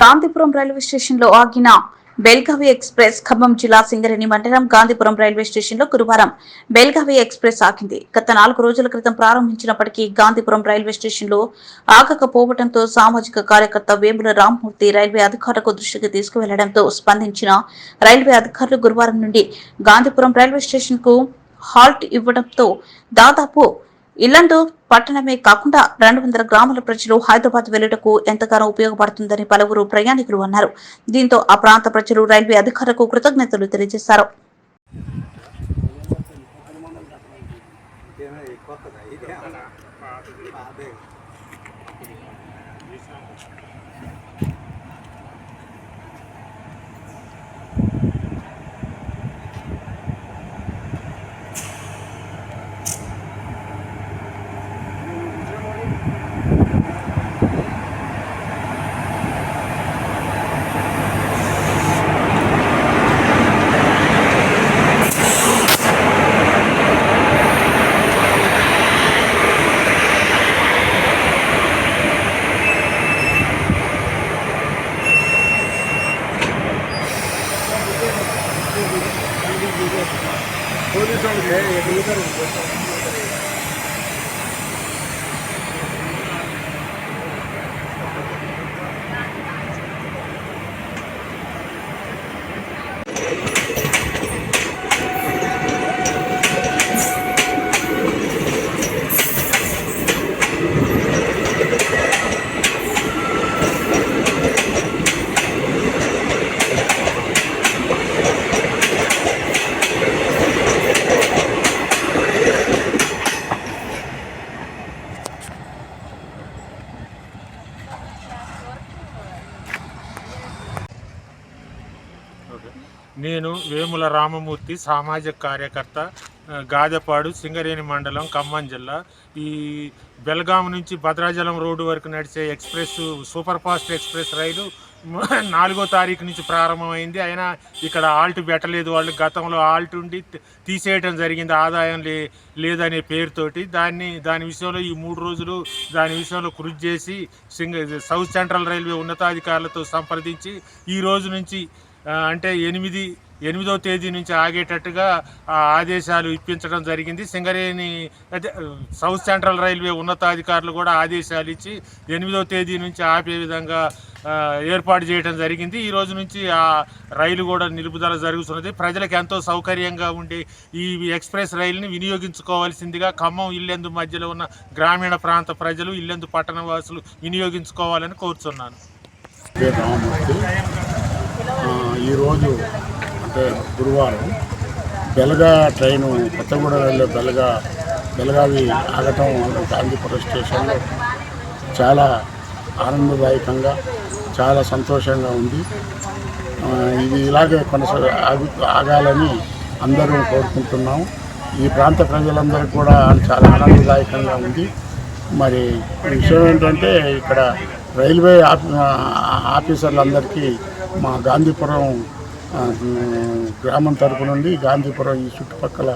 Gandhipuram railway station లో ఆగిన Belagavi express Khammam జిల్లా సింగరేణి మండలం గాంధీపురం రైల్వే స్టేషన్ లో గురువారం బెల్గావి ఎక్స్ప్రెస్ ఆగింది. గత 4 రోజుల క్రితం ప్రారంభించినప్పటికీ గాంధీపురం రైల్వే స్టేషన్ లో ఆగకపోవడంతో సామాజిక కార్యకర్త వేముల రామ్మూర్తి రైల్వే అధికారులకు దృష్టికి తీసుకువెళ్లడంతో స్పందించిన రైల్వే అధికారులు గురువారం నుండి గాంధీపురం రైల్వే స్టేషన్ కు హాల్ట్ ఇవ్వడంతో దాదాపు ఇల్లందు పట్టణమే కాకుండా 200 గ్రామాల ప్రజలు హైదరాబాద్ వెళ్లుటకు ఎంతగానో ఉపయోగపడుతుందని పలువురు ప్రయాణికులు అన్నారు. దీంతో ఆ ప్రాంత ప్రజలు రైల్వే అధికారులకు కృతజ్ఞతలు తెలియజేశారు. నేను వేముల రామమూర్తి, సామాజిక కార్యకర్త, గాదెపాడు, సింగరేణి మండలం, ఖమ్మం జిల్లా. ఈ బెల్గాం నుంచి భద్రాచలం రోడ్డు వరకు నడిచే ఎక్స్ప్రెస్, సూపర్ ఫాస్ట్ ఎక్స్ప్రెస్ రైలు 4వ తారీఖు నుంచి ప్రారంభమైంది. అయినా ఇక్కడ ఆల్ట్ పెట్టలేదు. వాళ్ళు గతంలో ఆల్ట్ ఉండి తీసేయడం జరిగింది, ఆదాయం లేదనే పేరుతోటి. దాని విషయంలో ఈ 3 రోజులు దాని విషయంలో కృషి చేసి సౌత్ సెంట్రల్ రైల్వే ఉన్నతాధికారులతో సంప్రదించి ఈ రోజు నుంచి అంటే 8వ తేదీ నుంచి ఆగేటట్టుగా ఆదేశాలు ఇప్పించడం జరిగింది. సింగరేణి సౌత్ సెంట్రల్ రైల్వే ఉన్నతాధికారులు కూడా ఆదేశాలు ఇచ్చి 8వ తేదీ నుంచి ఆపే విధంగా ఏర్పాటు చేయడం జరిగింది. ఈ రోజు నుంచి ఆ రైలు కూడా నిలుపుదల జరుగుతున్నది. ప్రజలకు ఎంతో సౌకర్యంగా ఉండే ఈ ఎక్స్ప్రెస్ రైలుని వినియోగించుకోవాల్సిందిగా ఖమ్మం ఇల్లెందు మధ్యలో ఉన్న గ్రామీణ ప్రాంత ప్రజలు, ఇల్లెందు పట్టణ వాసులు వినియోగించుకోవాలని కోరుతున్నాను. ఈరోజు అంటే గురువారం బెల్గా ట్రైను కొత్తగూడెం వెళ్ళే బెల్గావి ఆగటం గాంధీపురం స్టేషన్లో చాలా ఆనందదాయకంగా, చాలా సంతోషంగా ఉంది. ఇది ఇలాగే ఆగాలని అందరూ కోరుకుంటున్నాము. ఈ ప్రాంత ప్రజలందరికీ కూడా చాలా ఆనందదాయకంగా ఉంది. మరి విషయం ఏంటంటే ఇక్కడ రైల్వే ఆఫీసర్లందరికీ మా గాంధీపురం గ్రామం తరపు నుండి, గాంధీపురం ఈ చుట్టుపక్కల